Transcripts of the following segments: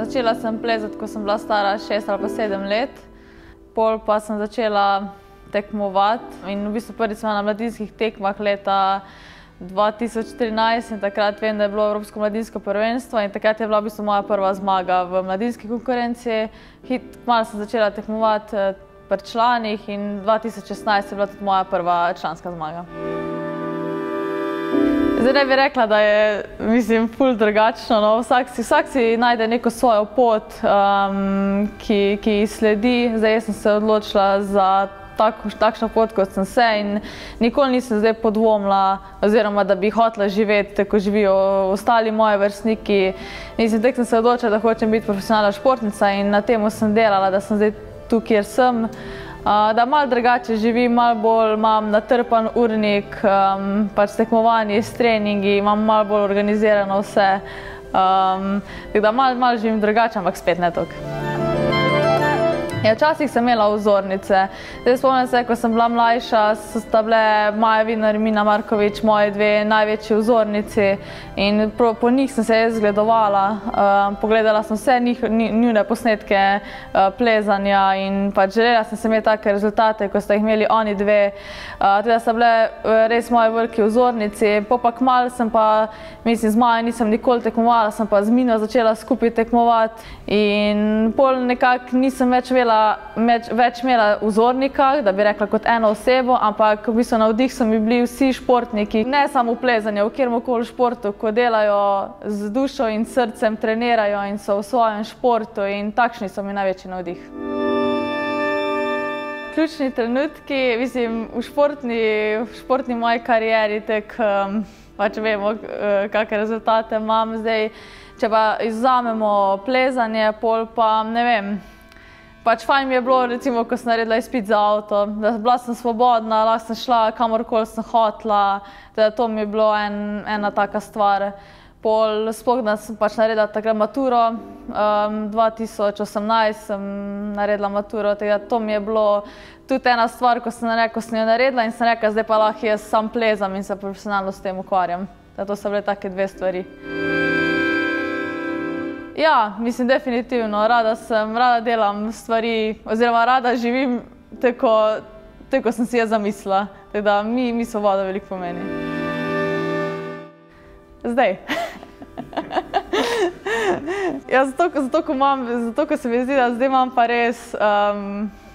Začela sem plezati, ko sem bila stara 6 ali pa 7 let. Pol pa sem začela tekmovati in v bistvu prvič sem bila na mladinskih tekmah leta 2013 in takrat vem, da je bilo Evropsko mladinsko prvenstvo in takrat je bila v bistvu moja prva zmaga v mladinski konkurenci. Kmalu sem začela tekmovati pri članih in 2016 je bila tudi moja prva članska zmaga. Zdaj ne bi rekla, da je, mislim, ful drugačno, no. Vsak si najde neko svojo pot, ki ji sledi. Zdaj, jaz sem se odločila za takšno pot, kot sem se in nikoli nisem zdaj podvomila, oziroma da bi hotela živeti, tako živijo ostali moji vrstniki. Mislim, tako sem se odločila, da hočem biti profesionalna športnica in na temu sem delala, da sem zdaj tu, kjer sem. Da malo drugače živim, malo bolj imam natrpan urnik, pač tekmovanje s treningi, imam malo bolj organizirano vse. Tako da malo živim drugače, ampak spet ne toliko. Ja, včasih sem imela vzornice. Zdaj spomnim se, ko sem bila mlajša, sta bile Maja Vidmar in Mina Markovič moji dve največji vzornici in po njih sem se jaz zgledovala. Pogledala sem vse njune posnetke plezanja in pač želela sem se imeti take rezultate, ko sta jih imeli oni dve. Teda sta bile res moji veliki vzornici. Pa kmalu sem pa, mislim, z Majo nisem nikoli tekmovala, sem pa z Mino začela skupaj tekmovati in pol nekako nisem več imela vzornika, da bi rekla kot eno osebo, ampak v bistvu navdih so mi bili vsi športniki, ne samo v plezanju, v kateremkoli športu, ko delajo z dušo in srcem, trenirajo in so v svojem športu in takšni so mi največji navdih. Ključni trenutki, mislim, v športni moji karieri, pač vemo, kakšne rezultate imam zdaj. Če pa izvzamemo plezanje, pol pa ne vem, pač fajn mi je bilo, recimo, ko sem naredila izpit za avto, da bila sem svobodna, lahko sem šla kamorkoli sem hotela, da to mi je bilo ena taka stvar. Pol sploh, da sem pač naredila takrat maturo, 2018 sem naredila maturo, tako da to mi je bilo tudi ena stvar, ko sem jo naredila in sem rekla, zdaj pa lahko jaz sam plezam in se profesionalno s tem ukvarjam. To so bile take dve stvari. Ja, mislim, definitivno. Rada delam stvari, oziroma rada živim tako, ko sem si jaz zamislila. Tako da mi svoboda veliko pomeni. Zdaj. Ja, zato, ko se mi zdi, da zdaj imam pa res,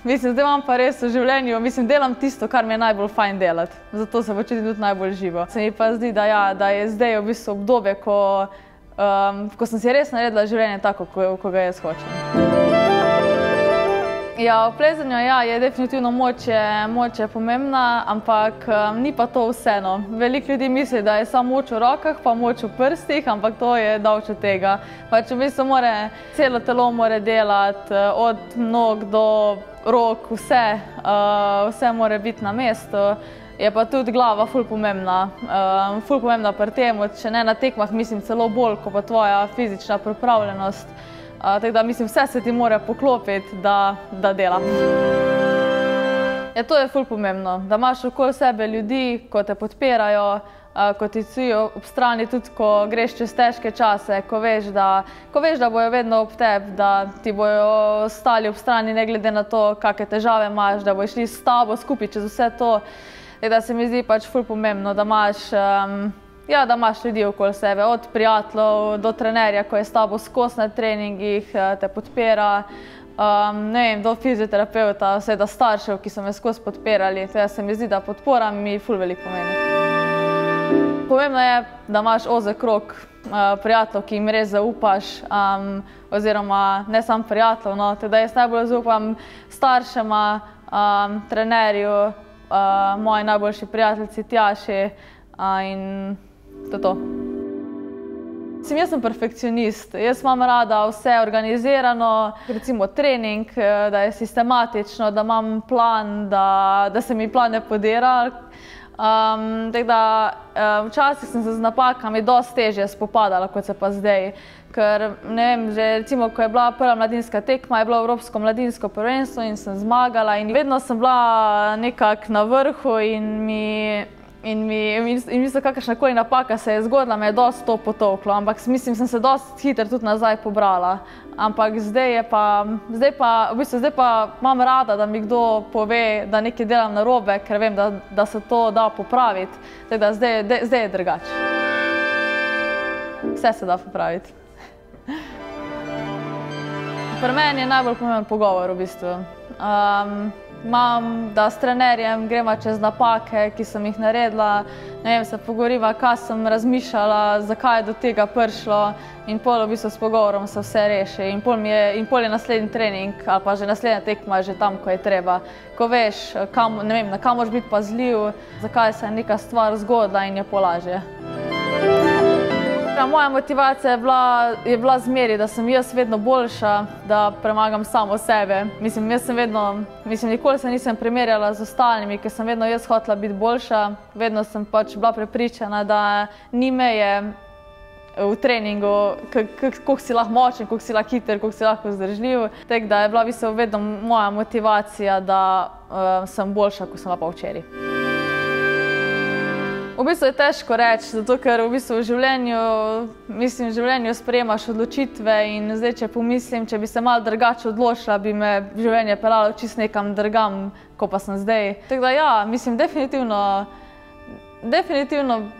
zdaj imam pa res v življenju, mislim, delam tisto, kar mi je najbolj fajn delati. Zato se počutim tudi najbolj živo. Se mi pa zdi, da je zdaj v bistvu obdobje, ko sem si res naredila življenje tako, ko ga jaz hočem. Ja, v plezanju je definitivno moč je pomembna, ampak ni pa to vseeno. Veliko ljudi misli, da je samo moč v rokah, pa moč v prstih, ampak to je daleč od tega. Pač v bistvu celo telo mora delati, od nog do rok, vse mora biti na mestu. Je pa tudi glava ful pomembna pri tem, če ne na tekmah, mislim celo bolj, kot pa tvoja fizična pripravljenost. Tako da mislim, vse se ti mora poklopiti, da dela. Ja, to je ful pomembno, da imaš okoli sebe ljudi, ko te podpirajo, ko ti stojijo ob strani tudi, ko greš čez težke čase, ko veš, da bojo vedno ob tebi, da ti bojo stali ob strani, ne glede na to, kakšne težave imaš, da bojo šli s tabo skupaj čez vse to. Da se mi zdi pač ful pomembno, da imaš ljudi okoli sebe, od prijateljev do trenerja, ko je s tabo skozi na treningih, te podpira, ne vem, do fizioterapeuta, vse do staršev, ki so me skozi podpirali. Da se mi zdi, da podpora mi ful veliko pomeni. Pomembno je, da imaš ozek krog prijateljev, ki jim res zaupaš, oziroma ne samo prijateljev, no, da jaz najbolj zaupam staršema, trenerju, moji najboljši prijateljici Tjaši in to je to. Jaz sem perfekcionist, jaz imam rada vse organizirano, recimo trening, da je sistematično, da imam plan, da se mi plan ne podira. Tako da včasih sem se z napakami dosti težje spopadala, kot se pa zdaj. Ker, ne vem, že recimo, ko je bila prva mladinska tekma, je bilo Evropsko mladinsko prvenstvo in sem zmagala in vedno sem bila nekako na vrhu in in mislim, kakršnakoli napaka se je zgodila, me je dosti to potolklo, ampak mislim, sem se dosti hitro tudi nazaj pobrala. Ampak zdaj pa imam rada, da mi kdo pove, da nekaj delam narobe, ker vem, da se to da popraviti. Tako da zdaj je drugače. Vse se da popraviti. Pri meni je najbolj pomemben pogovor v bistvu. Da s trenerjem greva čez napake, ki sem jih naredila, ne vem, se pogovoriva, kaj sem razmišljala, zakaj je do tega prišlo, in pol v bistvu s pogovorom se vse reši. In pol je naslednji trening ali pa že naslednja tekma že tam, ko je treba. Ko veš, ne vem, na kam moraš biti pazljiv, zakaj se je neka stvar zgodila, in je pol lažje. Moja motivacija je bila zmeri, da sem jaz vedno boljša, da premagam samo sebe. Nikoli se nisem primerjala z ostalimi, ker sem vedno jaz hotela biti boljša. Vedno sem pač bila prepričana, da ni meje v treningu, koliko si lahko močen, koliko si lahko hiter, koliko si lahko vzdržljiv. Tako da je bila vedno moja motivacija, da sem boljša, kot sem bila pa včeraj. V bistvu je težko reči, zato ker v življenju sprejemaš odločitve, in zdaj, če pomislim, če bi se malo drugače odločila, bi me življenje peljalo čisto nekam drugam, ko pa sem zdaj. Tako da ja, definitivno,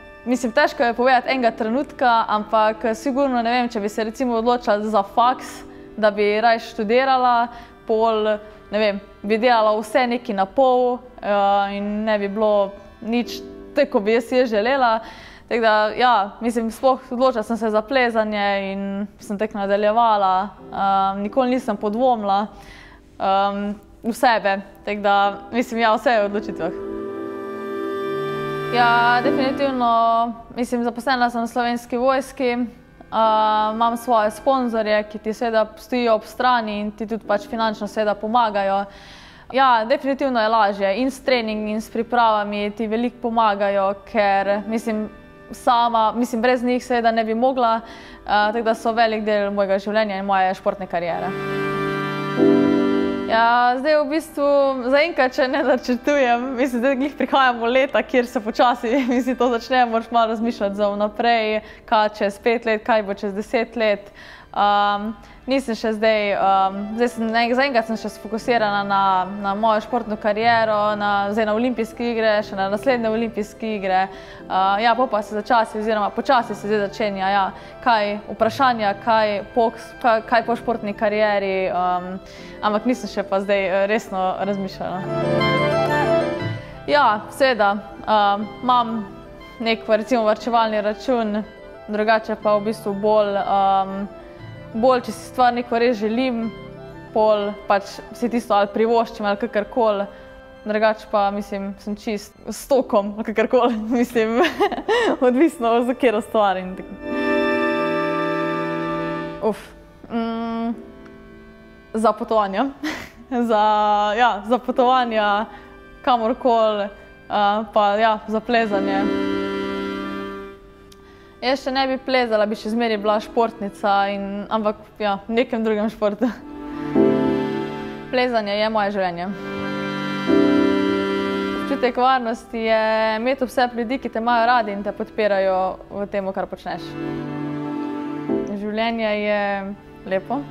težko je povedati enega trenutka, ampak sigurno ne vem, če bi se recimo odločila za faks, da bi raje študirala, pol, ne vem, bi delala vse nekaj na pol in ne bi bilo nič tako, bi jaz je želela. Tako da, ja, sploh odločila sem se za plezanje in sem tako nadaljevala. Nikoli nisem podvomila v sebe. Tako da, ja, vse je v odločitvah. Ja, definitivno, zaposlena sem v Slovenski vojski. Imam svoje sponzorje, ki ti seveda stojijo ob strani in ti tudi pač finančno seveda pomagajo. Ja, definitivno je lažje, in s treningi in s pripravami ti veliko pomagajo, ker brez njih seveda ne bi mogla, tako da so velik del mojega življenja in moje športne kariere. Ja, zdaj v bistvu zaenkrat še ne načrtujem, zdaj glih prihajamo leta, kjer se počasi to začne, moraš malo razmišljati za vnaprej, kaj čez 5 let, kaj bo čez 10 let. Nisem še zaenkrat sem še sfokusirana na mojo športno kariero, zdaj na olimpijske igre, še na naslednje olimpijske igre. Ja, pa se počasi se zdaj začenja, ja, vprašanja, kaj po športni karieri, ampak nisem še pa zdaj resno razmišljala. Ja, seveda, imam nek recimo varčevalni račun, drugače pa v bistvu bolj, če si stvar neko res želim, pol pač si tisto ali privoščim ali kakorkoli. Drugače pa, sem čist s tokom, kakorkoli, odvisno za katero stvar. Za potovanja. Za potovanja kamorkoli, pa ja, za plezanje. Jaz še ne bi plezala, bi še zmeraj bila športnica, ampak ja, v nekem drugem športu. Plezanje je moje življenje. Občutek varnosti je imeti ob sebi ljudi, ki te imajo radi in te podpirajo v tem, kar počneš. Življenje je lepo.